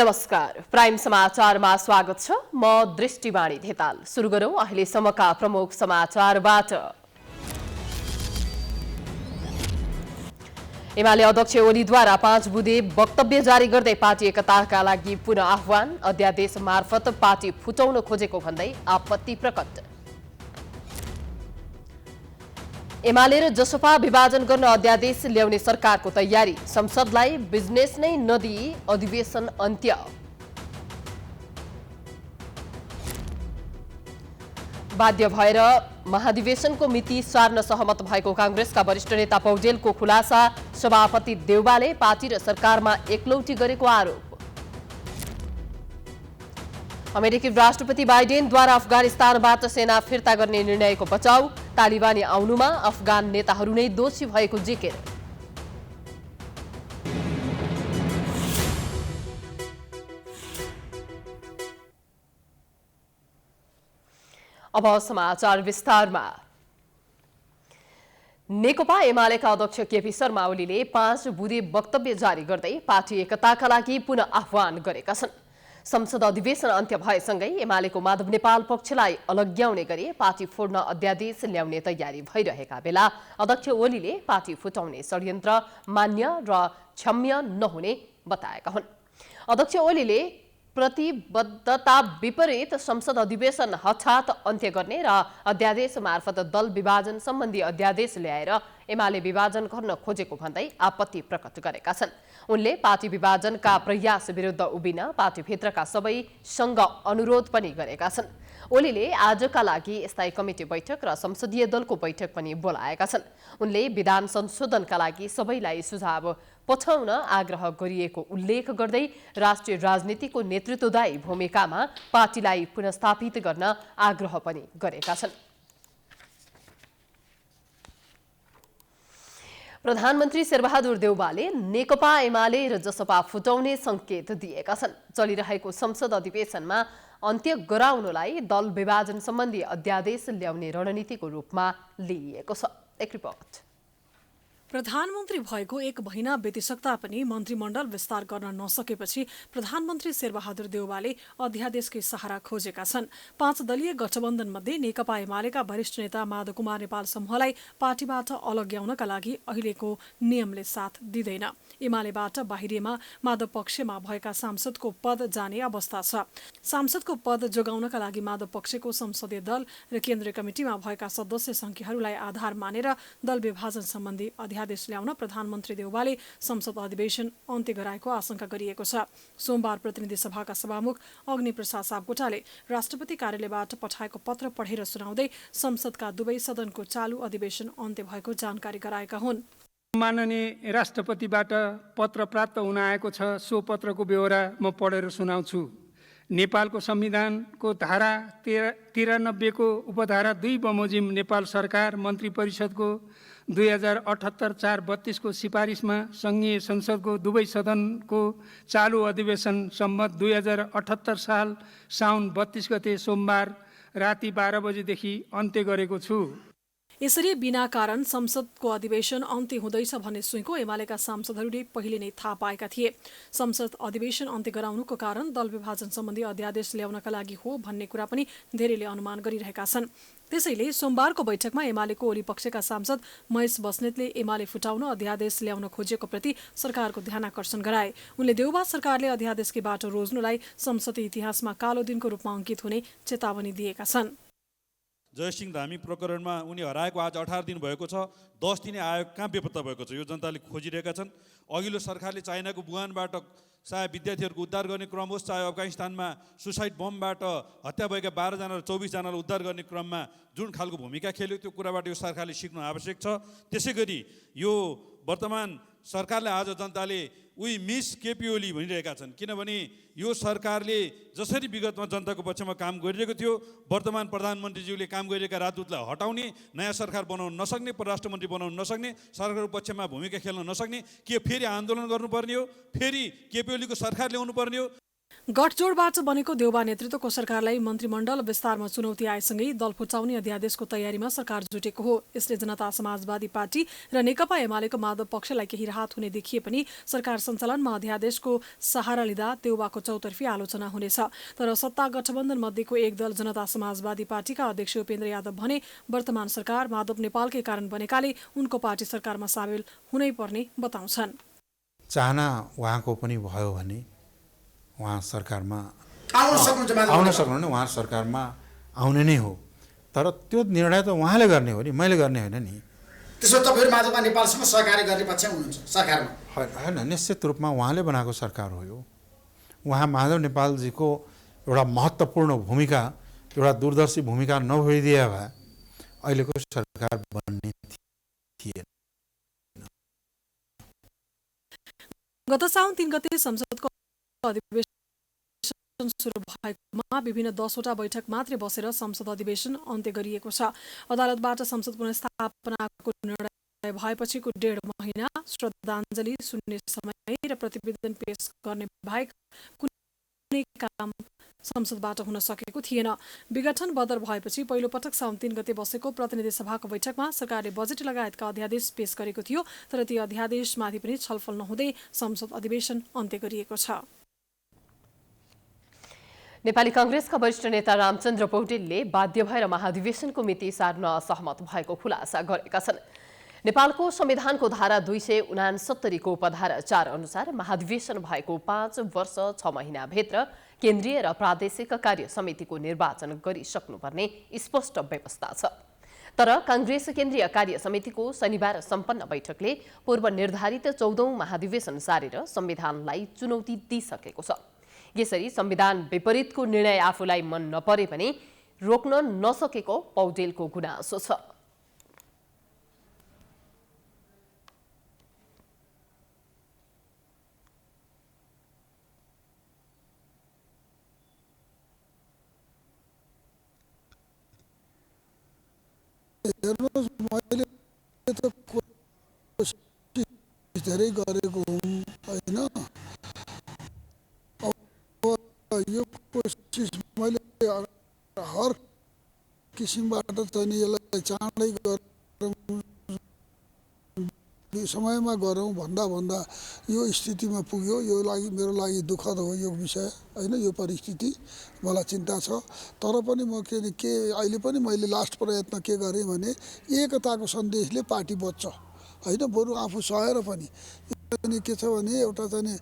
नमस्कार, प्राइम समाचारमा स्वागत छ। म दृष्टिवाणी धेताल। सुरु गरौं अहिलेसम्मका प्रमुख समाचारबाट। एमाले अध्यक्ष ओलीद्वारा 5 बुँदे वक्तव्य जारी गर्दै पार्टी एकताका लागि पुनः आह्वान। अध्यादेश मार्फत पार्टी फुटाउन खोजेको भन्दै आपत्ति प्रकट। एमाले र जसपा विभाजन गर्न अध्यादेश ल्याउने सरकारको तयारी। संसदलाई बिजनेस नै नदिई अधिवेशन अन्त्य। बाध्य भएर महाधिवेशनको मिति सार्न सहमत भएको कांग्रेसका वरिष्ठ नेता पौडेलको खुलासा। सभापति देउवाले पार्टी र सरकारमा एकलौटी गरेको आरोप। अमेरिकी राष्ट्रपति बाइडेनद्वारा अफगानिस्तानबाट सेना फिर्ता गर्ने निर्णयको बचाउ। तालिबानी आउनुमा अफगान नेताहरू नै दोषी भएको जिकिर। अब समाचार विस्तारमा। नेकपा एमालेका अध्यक्ष केपी शर्मा ओलीले 5 बुँदे वक्तव्य जारी गर्दै पार्टी एकताका लागि पुनः आह्वान गरेका छन्। संसद अधिवेशन अन्त्य भएसँगै एमालेको माधव नेपाल पक्षलाई अलग्याउने गरी पार्टी फोड्न अध्यादेश ल्याउने तयारी भइरहेका बेला अध्यक्ष ओलीले पार्टी फुटाउने षड्यन्त्र मान्य र क्षम्य नहुने बताएका हुन्। अध्यक्ष ओलीले प्रतिबद्धता विपरीत संसद अधिवेशन हठात अन्त्य गर्ने र अध्यादेश मार्फत दल विभाजन सम्बन्धी अध्यादेश ल्याएर एमाले विभाजन गर्न खोजेको भन्दै आपत्ति प्रकट गरेका छन्। उनले पार्टी विभाजनका प्रयास विरुद्ध उभिन पार्टीभित्रका सबैसँग अनुरोध पनि गरेका छन्। ओलीले आजका लागि स्थायी कमिटी बैठक र संसदीय दलको बैठक पनि बोलाएका छन्। उनले विधान संशोधनका लागि सबैलाई सुझाव पठाउन आग्रह गरिएको उल्लेख गर्दै राष्ट्रिय राजनीतिको नेतृत्वदायी भूमिकामा पार्टीलाई पुनर्स्थापित गर्न आग्रह पनि गरेका छन्। प्रधानमन्त्री शेरबहादुर देउवाले नेकपा एमाले र जसपा फुटाउने संकेत दिएका छन्। चलिरहेको संसद अधिवेशनमा अन्त्य गराउनलाई दल विभाजन सम्बन्धी अध्यादेश ल्याउने रणनीतिको रूपमा लिइएको छ। एक रिपोर्ट। प्रधानमन्त्री भएको 1 महिना बितिसक्दा पनि मन्त्रीमण्डल विस्तार गर्न नसकेपछि प्रधानमन्त्री शेरबहादुर देउवाले अध्यादेशकै सहारा खोजेका छन्। 5 दलीय गठबन्धनमध्ये नेकपा एमालेका वरिष्ठ नेता माधव कुमार नेपाल समूहलाई पार्टीबाट अलग्याउनका लागि अहिलेको नियमले साथ दिँदैन। एमालेबाट बाहिरिएमा माधव पक्षमा भएका सांसदको पद जाने अवस्था छ। सांसदको पद जोगाउनका लागि माधव पक्षको संसदीय दल र केन्द्रीय कमिटिमा भएका सदस्य संख्याहरूलाई आधार मानेर दल विभाजन सम्बन्धी अध्यादेश ल्याउन प्रधानमन्त्री देउवाले संसद अधिवेशन अन्त्य गराएको आशंका गरिएको छ। सोमबार प्रतिनिधि सभाका सभामुख अग्निप्रसाद सापकोटाले राष्ट्रपति कार्यालयबाट पठाएको पत्र पढेर सुनाउँदै संसदका दुवै सदनको चालु अधिवेशन अन्त्य भएको जानकारी गराएका हुन्। माननीय राष्ट्रपतिबाट पत्र प्राप्त हुन आएको छ। सो पत्रको बेहोरा म पढेर सुनाउँछु। नेपालको संविधानको धारा 93 को उपधारा 2 बमोजिम नेपाल सरकार मन्त्री परिषदको 2078-4-32 को सिफारिसमा संघीय संसदको दुवै सदनको चालु अधिवेशन सम्मत 2078 साल साउन 32 गते सोमबार राति 12 बजेदेखि अन्त्य गरेको छु। यसरी बिना कारण संसदको अधिवेशन अन्त्य हुँदैछ भन्ने सुइँको एमालेका सांसदहरूले पहिले नै थाहा पाएका थिए। संसद अधिवेशन अन्त्य गराउनुको कारण दल विभाजन सम्बन्धी अध्यादेश ल्याउनका लागि हो भन्ने कुरा पनि धेरैले अनुमान गरिरहेका छन्। त्यसैले सोमबारको बैठकमा एमालेको ओली पक्षका सांसद महेश बस्नेतले एमाले फुटाउन अध्यादेश ल्याउन खोजेको प्रति सरकारको ध्यानाकर्षण गराए। उनले देउबा सरकारले अध्यादेशकै बाटो रोज्नुलाई संसदीय इतिहासमा कालो दिनको रूपमा अंकित हुने चेतावनी दिएका छन्। जयसिंह धामी प्रकरणमा उनी हराएको आज 18 दिन भएको छ। 10 दिने आयोग कहाँ बेपत्ता भएको छ यो जनताले खोजिरहेका छन्। अघिल्लो सरकारले चाइनाको वुहानबाट चाहे विद्यार्थीहरूको उद्धार गर्ने क्रम होस्, चाहे अफगानिस्तानमा सुसाइड बमबाट हत्या भएका 12 जना र 24 जनालाई उद्धार गर्ने क्रममा जुन खालको भूमिका खेल्यो त्यो कुराबाट यो सरकारले सिक्नु आवश्यक छ। त्यसैगरी यो वर्तमान सरकारले आज जनताले उही मिस केपी ओली भनिरहेका छन्। किनभने यो सरकारले जसरी विगतमा जनताको पक्षमा काम गरिरहेको थियो, वर्तमान प्रधानमन्त्रीज्यूले काम गरिरहेका राजदूतलाई हटाउने, नयाँ सरकार बनाउन नसक्ने, परराष्ट्र मन्त्री बनाउन नसक्ने, सरकारको पक्षमा भूमिका खेल्न नसक्ने, के फेरि आन्दोलन गर्नुपर्ने हो, फेरि केपी ओलीको सरकार ल्याउनु पर्ने हो। गठजोडबाट बनेको देउबा नेतृत्वको सरकारलाई मन्त्रीमण्डल विस्तारमा चुनौती आएसँगै दल फुटाउने अध्यादेशको तयारीमा सरकार जुटेको हो। यसले जनता समाजवादी पार्टी र नेकपा एमालेको माधव पक्षलाई केही राहत हुने देखिए पनि सरकार सञ्चालनमा अध्यादेशको सहारा लिँदा देउबाको चौतर्फी आलोचना हुनेछ। तर सत्ता गठबन्धन मध्येको एक दल जनता समाजवादी पार्टीका अध्यक्ष उपेन्द्र यादव भने वर्तमान सरकार माधव नेपालकै कारण बनेकाले उनको पार्टी सरकारमा सामेल हुनै पर्ने बताउँछन्। चाहना उहाँको पनि भयो भने उहाँ सरकारमा आउन सक्नुहुन्न, उहाँ सरकारमा आउने नै हो। तर त्यो निर्णय त उहाँले गर्ने हो नि, मैले गर्ने होइन नि। त्यसो तपाईहरु माधव नेपालसँग सहकार्य गर्ने पक्षमा हुनुहुन्छ सरकारमा? होइन, निश्चित रूपमा उहाँले बनाएको सरकार हो यो। उहाँ माधव नेपालजीको एउटा महत्त्वपूर्ण भूमिका, एउटा दूरदर्शी भूमिका नभइदिए भए अहिलेको सरकार बन्ने थिएन। गत साउन 3 गते संसदको अधिवेशन सुरु भएकोमा विभिन्न 10वटा बैठक मात्रै बसेर संसद अधिवेशन अन्त्य गरिएको छ। अदालतबाट संसद पुनर्स्थापनाको निर्णय भएपछिको 1.5 महिना श्रद्धाञ्जली सुन्ने समय र प्रतिवेदन पेश गर्ने बाहेक कुनै काम संसदबाट हुन सकेको थिएन। विघटन बदर भएपछि पहिलो पटक साउन 3 गते बसेको प्रतिनिधि सभाको बैठकमा सरकारले बजेट लगायतका अध्यादेश पेश गरेको थियो। तर ती अध्यादेशमाथि पनि छलफल नहुँदै संसद अधिवेशन अन्त्य गरिएको छ। नेपाली कांग्रेसका वरिष्ठ नेता रामचन्द्र पौडेलले बाध्य भएर महाधिवेशनको मिति सार्न असहमत भएको खुलासा गरेका छन्। नेपालको संविधानको धारा 269 को उपधारा 4 अनुसार महाधिवेशन भएको 5 वर्ष 6 महिनाभित्र केन्द्रीय र प्रादेशिक कार्य समितिको निर्वाचन गरिसक्नुपर्ने स्पष्ट व्यवस्था छ। तर कांग्रेस केन्द्रीय कार्य समितिको शनिबार सम्पन्न बैठकले पूर्व निर्धारित 14औं महाधिवेशन सारेर संविधानलाई चुनौती दिइसकेको छ। यसरी संविधान विपरीतको निर्णय आफूलाई मन नपरे पनि रोक्न नसकेको पौडेलको गुनासो छ। हेर्नुहोस्, मैले त कोसिस धेरै गरेको हुँ होइन। यो कोसिस मैले हर किसिमबाट चाहिँ यसलाई चाँडै गरौँ, समयमा गरौँ भन्दा भन्दा यो स्थितिमा पुग्यो। यो मेरो लागि दुःखद हो यो विषय होइन। यो परिस्थिति मलाई चिन्ता छ। तर पनि म के अहिले पनि मैले लास्ट प्रयत्न के गरेँ भने एकताको सन्देशले पार्टी बच्छ होइन। बरु आफू सहेर पनि के छ भने एउटा चाहिँ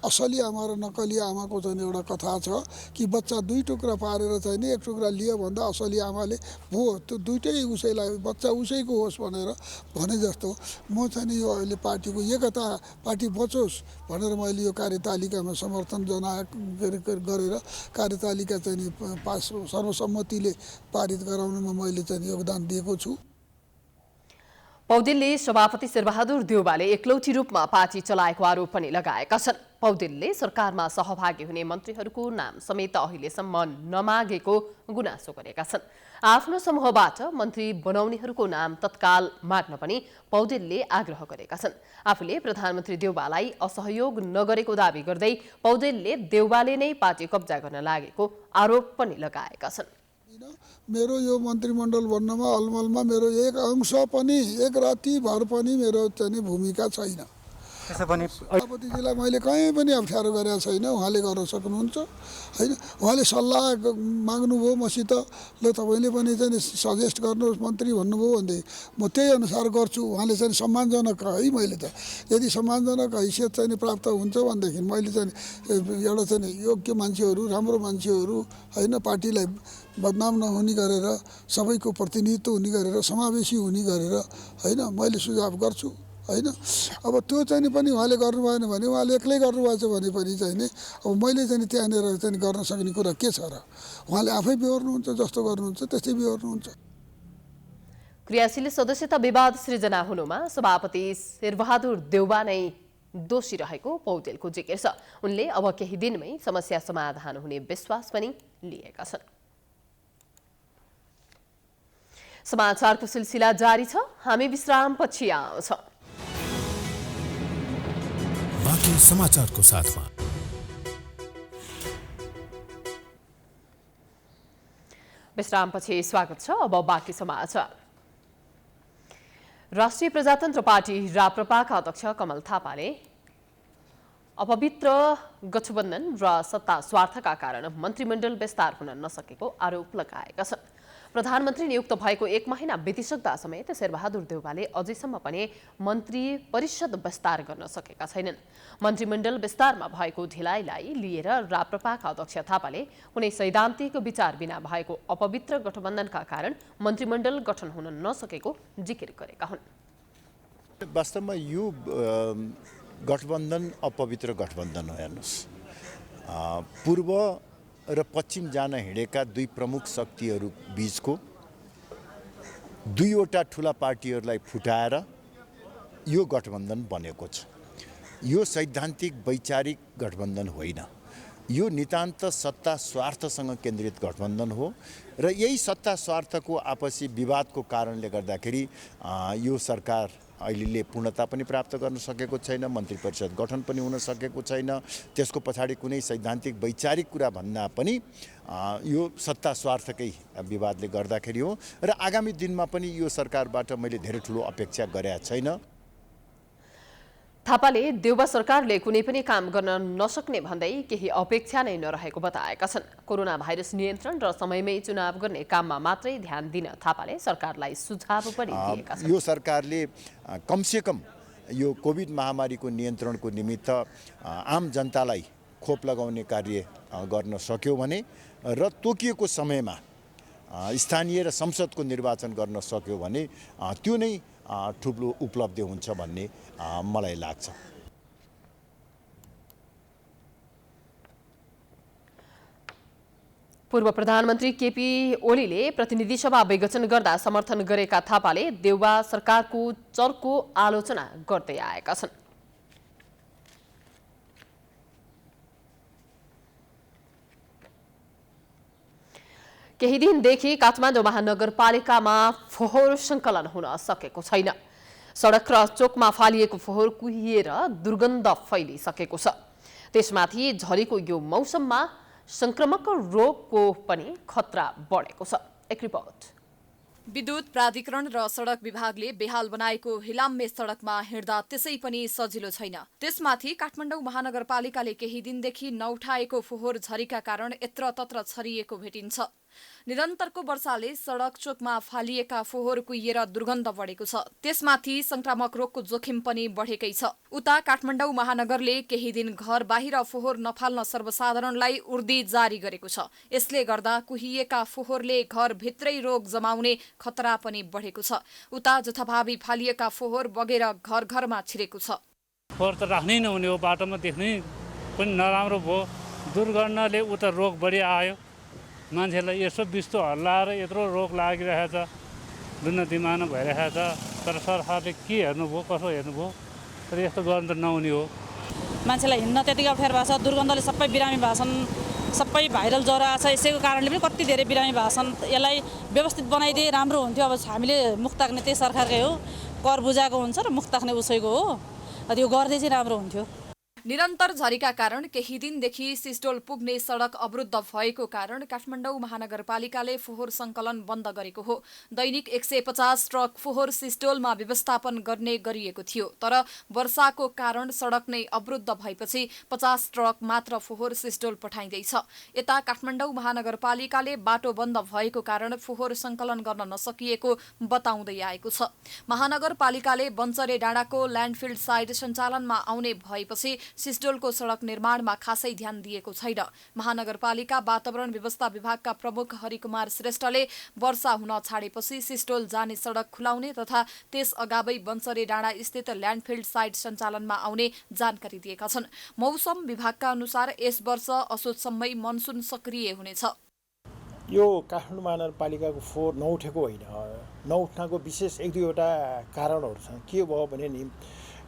असली आमा र नकली आमाको चाहिँ एउटा कथा छ कि बच्चा 2 टुक्रा पारेर चाहिँ 1 टुक्रा लियो भन्दा असली आमाले भो त्यो दुइटै उसैलाई बच्चा उसैको होस् भनेर भने जस्तो म चाहिँ यो अहिले पार्टीको एकता, पार्टी बचोस् भनेर मैले यो कार्यतालिकामा समर्थन गरेर कार्यतालिका चाहिँ पास सर्वसम्मतिले पारित गराउनमा मैले चाहिँ योगदान दिएको छु। पौडेलले सभापति शेरबहादुर देउवाले एकलौटी रूपमा पार्टी चलाएको आरोप पनि लगाएका छन्। पौडेलले सरकारमा सहभागी हुने मन्त्रीहरूको नाम समेत अहिलेसम्म नमागेको गुनासो गरेका छन्। आफ्नो समूहबाट मन्त्री बनाउनेहरूको नाम तत्काल माग्न पनि पौडेलले आग्रह गरेका छन्। आफूले प्रधानमन्त्री देउवालाई असहयोग नगरेको दावी गर्दै पौडेलले देउवाले नै पार्टी कब्जा गर्न लागेको आरोप पनि लगाएका छन्। मेरो यो मन्त्रीमण्डल बन्नमा अलमलमा मेरो एक अंश पनि, एक राति भर पनि मेरो चाहिँ भूमिका छैन। सभापतिजीलाई मैले कहीँ पनि अप्ठ्यारो गरेको छैन। उहाँले गर्न सक्नुहुन्छ होइन। उहाँले सल्लाह माग्नुभयो मसित, ल तपाईँले पनि चाहिँ सजेस्ट गर्नुहोस् मन्त्री भन्नुभयो भने म त्यही अनुसार गर्छु। उहाँले चाहिँ सम्मानजनक है, मैले त यदि सम्मानजनक हैसियत चाहिँ प्राप्त हुन्छ भनेदेखि मैले चाहिँ एउटा चाहिँ योग्य मान्छेहरू, राम्रो मान्छेहरू होइन, पार्टीलाई बदनाम नहुने गरेर, सबैको प्रतिनिधित्व हुने गरेर, समावेशी हुने गरेर होइन मैले सुझाव गर्छु होइन। अब त्यो चाहिँ पनि उहाँले गर्नु भएन भने, उहाँले एक्लै गर्नुभएछ भने पनि चाहिँ अब मैले चाहिँ त्यहाँनिर चाहिँ गर्न सक्ने कुरा के छ र? उहाँले आफै बिहोर्नुहुन्छ, जस्तो गर्नुहुन्छ त्यस्तै बिहोर्नुहुन्छ। क्रियाशील सदस्यता विवाद सृजना हुनुमा सभापति शेरबहादुर देउवा नै दोषी रहेको पौडेलको जिकिर छ। उनले अब केही दिनमै समस्या समाधान हुने विश्वास पनि लिएका छन्। समाचारको सिलसिला जारी छ। हामी विश्रामपछि आउँछौं। बाँकी समाचारको साथमा विश्रामपछि स्वागत छ। अब बाँकी समाचार। राष्ट्रिय प्रजातन्त्र पार्टी राप्रपाका अध्यक्ष कमल थापाले अपवित्र गठबन्धन र सत्ता स्वार्थका कारण मन्त्रीमण्डल विस्तार हुन नसकेको आरोप लगाएका छन्। प्रधानमन्त्री नियुक्त भएको 1 महिना बितिसक्दा समेत शेरबहादुर देउवाले अझैसम्म पनि मन्त्री परिषद विस्तार गर्न सकेका छैनन्। मन्त्रीमण्डल विस्तारमा भएको ढिलाइलाई लिएर राप्रपाका अध्यक्ष थापाले कुनै सैद्धान्तिक विचार बिना भएको अपवित्र गठबन्धनका कारण मन्त्रीमण्डल गठन हुन नसकेको जिकिर गरेका हुन्। वास्तवमा यो गठबन्धन अपवित्र गठबन्धन हो। हेर्नुहोस्, पूर्व र पश्चिम जान हिँडेका दुई प्रमुख शक्तिहरू बीचको दुईवटा ठुला पार्टीहरूलाई फुटाएर यो गठबन्धन बनेको छ। यो सैद्धान्तिक वैचारिक गठबन्धन होइन, यो नितान्त सत्ता स्वार्थसँग केन्द्रित गठबन्धन हो र यही सत्ता स्वार्थको आपसी विवादको कारणले गर्दाखेरि यो सरकार अहिले पूर्णता पनि प्राप्त गर्न सकेको छैन, मन्त्री परिषद गठन पनि हुन सकेको छैन। त्यसको पछाडि कुनै सैद्धान्तिक वैचारिक कुरा भन्दा पनि यो सत्ता स्वार्थकै विवादले गर्दाखेरि हो र आगामी दिनमा पनि यो सरकारबाट मैले धेरै ठुलो अपेक्षा गरेका छैन। थापाले देउवा सरकारले कुनै पनि काम गर्न नसक्ने भन्दै केही अपेक्षा नै नरहेको बताएका छन्। कोरोना भाइरस नियन्त्रण र समयमै चुनाव गर्ने काममा मात्रै ध्यान दिन थापाले सरकारलाई सुझाव पनि दिएका छन्। यो सरकारले कमसेकम यो कोभिड महामारीको नियन्त्रणको निमित्त आम जनतालाई खोप लगाउने कार्य गर्न सक्यो भने र तोकिएको समयमा स्थानीय र संसदको निर्वाचन गर्न सक्यो भने त्यो नै ठुलो उपलब्धि हुन्छ भन्ने मलाई लाग्छ। पूर्व प्रधानमन्त्री केपी ओलीले प्रतिनिधि सभा विघटन गर्दा समर्थन गरेका थापाले देउवा सरकारको चर्को आलोचना गर्दै आएका छन्। केही दिनदेखि काठमाडौँ महानगरपालिकामा फोहोर सङ्कलन हुन सकेको छैन। सडक र चोकमा फालिएको फोहोर कुहिएर दुर्गन्ध फैलिसकेको छ। त्यसमाथि झरीको यो मौसममा संक्रमक रोगको पनि खतरा बढेको छ। एक रिपोर्ट। विद्युत प्राधिकरण र सडक विभागले बेहाल बनाएको हिलाम्मे सडकमा हिँड्दा त्यसै पनि सजिलो छैन। त्यसमाथि काठमाडौँ महानगरपालिकाले केही दिनदेखि नउठाएको फोहोर झरीका कारण यत्रतत्र छरिएको भेटिन्छ। निरन्तरको वर्षाले सडक चोकमा फालिएका फोहोर कुहिएर दुर्गन्ध बढेको छ। त्यसमाथि संक्रामक रोगको जोखिम पनि बढेकै छ। उता काठमाडौँ महानगरले केही दिन घर बाहिर फोहोर नफाल्न सर्वसाधारणलाई उर्दी जारी गरेको छ। यसले गर्दा कुहिएका फोहोरले घरभित्रै रोग जमाउने खतरा पनि बढेको छ। उता जथाभावी फालिएका फोहोर बगेर घर घरमा छिरेको छ। फोहोर त राख्नै नहुने हो, बाटोमा देख्नै पनि नराम्रो भयो। दुर्गन्धले उता रोग बढी आयो। मान्छेलाई यसो बिस्तो हल्लाएर यत्रो रोग लागिरहेछ, दुन्न दिमाना भइरहेछ। तर सरकारले के हेर्नुभयो, कसो हेर्नुभयो? तर यस्तो गर्नु त नहुने हो। मान्छेलाई हिँड्न त्यतिकै अप्ठ्यारो भएको छ। दुर्गन्धले सबै बिरामी भएको छन्, सबै भाइरल ज्वरो आएको छ। यसैको कारणले पनि कति धेरै बिरामी भएको छन्। यसलाई व्यवस्थित बनाइदिए राम्रो हुन्थ्यो। अब हामीले मुख ताक्ने त्यही सरकारकै हो, कर बुझाएको हुन्छ र मुख ताक्ने उसैको हो। त्यो गर्दै चाहिँ राम्रो हुन्थ्यो। निरन्तर झरीका कारण केही दिनदेखि सिस्टोल पुग्ने सडक अवरुद्ध भएको कारण काठमाडौँ महानगरपालिकाले फोहोर सङ्कलन बन्द गरेको हो। दैनिक 150 ट्रक फोहोर सिस्टोलमा व्यवस्थापन गर्ने गरिएको थियो। तर वर्षाको कारण सडक नै अवरुद्ध भएपछि 50 ट्रक मात्र फोहोर सिस्टोल पठाइँदैछ। यता काठमाडौँ महानगरपालिकाले बाटो बन्द भएको कारण फोहोर सङ्कलन गर्न नसकिएको बताउँदै आएको छ। महानगरपालिकाले बन्चरे डाँडाको ल्यान्डफिल्ड साइड सञ्चालनमा आउने भएपछि सिस्टोलको सडक निर्माणमा खासै ध्यान दिएको छैन। महानगरपालिका वातावरण व्यवस्था विभागका प्रमुख हरिकुमार श्रेष्ठले वर्षा हुन छाडेपछि सिस्टोल जाने सडक खुलाउने तथा त्यस अगावै बन्चरे डाँडा स्थित ल्यान्डफिल्ड साइट सञ्चालनमा आउने जानकारी दिएका छन्। मौसम विभागका अनुसार यस वर्ष असोजसम्मै मनसुन सक्रिय हुनेछ। यो काठमाडौँ महानगरपालिकाको फोहोर नउठेको होइन, नउठ्नको विशेष 1-2वटा कारणहरू छन्। के भयो भने नि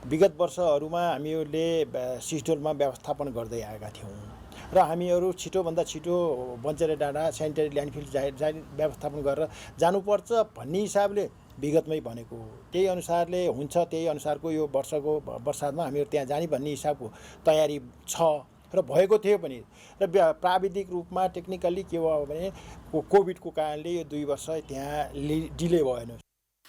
विगत वर्षहरूमा हामीहरूले सिस्टोलमा व्यवस्थापन गर्दै आएका थियौँ र हामीहरू छिटोभन्दा छिटो बन्चरे डाँडा सेनिटरी ल्यान्डफिल व्यवस्थापन गरेर जानुपर्छ भन्ने हिसाबले विगतमै भनेको त्यही अनुसारले हुन्छ। त्यही अनुसारको यो वर्षको बर्सातमा हामीहरू त्यहाँ जाने भन्ने हिसाबको तयारी छ। र भएको थियो पनि र प्राविधिक रूपमा टेक्निकल्ली के भयो भने कोभिडको कारणले यो 2 वर्ष त्यहाँ डिले भएन।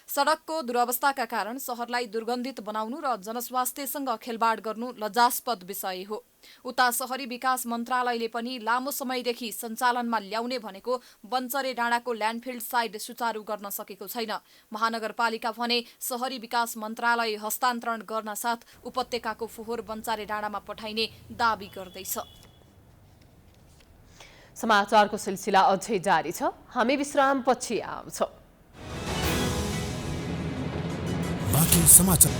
सडकको दुरवस्थाका कारण सहरलाई दुर्गन्धित बनाउनु र जनस्वास्थ्यसँग खेलबाड गर्नु लज्जास्पद विषय हो। उता शहरी विकास मन्त्रालयले पनि लामो समयदेखि सञ्चालनमा ल्याउने भनेको बन्चरे डाँडाको ल्यान्डफिल्ड साइट सुचारू गर्न सकेको छैन। महानगरपालिका भने शहरी विकास मन्त्रालय हस्तान्तरण गर्न साथ उपत्यकाको फोहोर बन्चारे डाँडामा पठाइने दाबी गर्दैछ। समाचारको सिलसिला अझै जारी छ। हामी विश्रामपछि आउँछौँ। बाँकी समाचार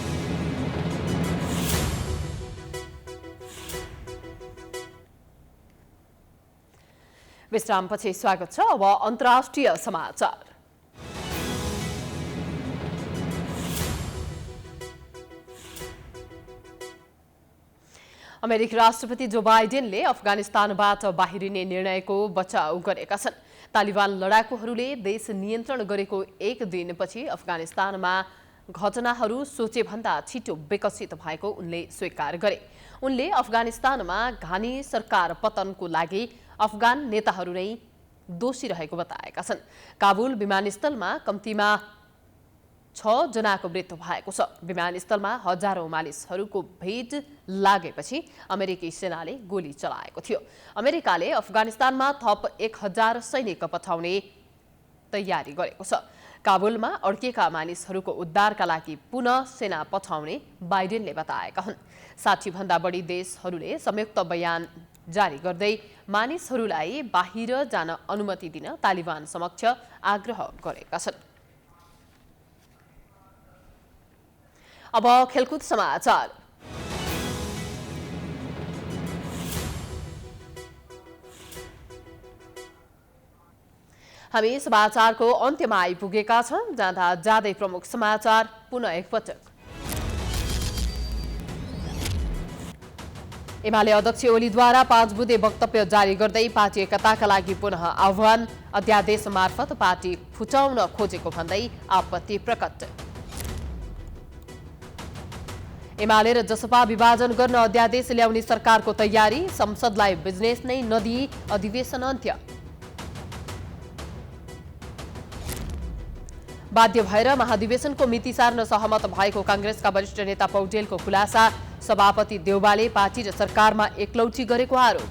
विश्रामपछि स्वागत छ। अब अन्तर्राष्ट्रिय समाचार। अमेरिकी राष्ट्रपति जो बाइडेनले अफगानिस्तानबाट बाहिरिने निर्णयको बचाउ गरेका छन्। तालिबान लडाकुहरूले देश नियन्त्रण गरेको एक दिनपछि अफगानिस्तानमा घटनाहरू सोचेभन्दा छिटो विकसित भएको उनले स्वीकार गरे। उनले अफगानिस्तानमा घानी सरकार पतनको लागि अफगान नेताहरू नै दोषी रहेको बताएका छन्। काबुल विमानस्थलमा कम्तीमा 6 जनाको मृत्यु भएको छ। विमानस्थलमा हजारौं मानिसहरूको भीड लागेपछि अमेरिकी सेनाले गोली चलाएको थियो। अमेरिकाले अफगानिस्तानमा थप 1000 सैनिक पठाउने तयारी गरेको छ। काबुलमा अड्किएका मानिसहरूको उद्धारका लागि पुनः सेना पठाउने बाइडेनले बताएका हुन्। 60 भन्दा बढी देशहरूले संयुक्त बयान जारी गर्दै मानिसहरूलाई बाहिर जान अनुमति दिन तालिबान समक्ष आग्रह गरेका छन्। अब खेलकुद समाचार। हामी समाचारको अन्त्यमा आइपुगेका छौँ। जाँदा जाँदै प्रमुख समाचार पुनः एकपटक। एमाले अध्यक्ष ओलीद्वारा 5 बुँदे वक्तव्य जारी गर्दै पार्टी एकताका लागि पुनः आह्वान। अध्यादेश मार्फत पार्टी फुटाउन खोजेको भन्दै आपत्ति प्रकट। एमाले र जसपा विभाजन गर्न अध्यादेश ल्याउने सरकारको तयारी। संसदलाई बिजनेस नै नदिई अधिवेशन अन्त्य। बाध्य भएर महाधिवेशनको मिति सार्न सहमत भएको कांग्रेसका वरिष्ठ नेता पौडेलको खुलासा। सभापति देउवाले पार्टी र सरकारमा एकलौटी गरेको आरोप।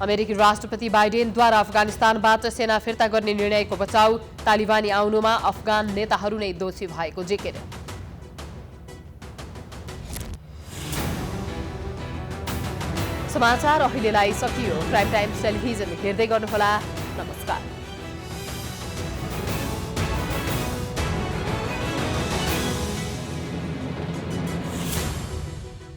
अमेरिकी राष्ट्रपति बाइडेनद्वारा अफगानिस्तानबाट सेना फिर्ता गर्ने निर्णयको बचाउ। तालिबानी आउनुमा अफगान नेताहरू नै दोषी भएको जिकिर। समाचार अहिलेलाई सकियो। प्राइम टाइम्स टेलिभिजन हेर्दै गर्नुहोला। नमस्कार।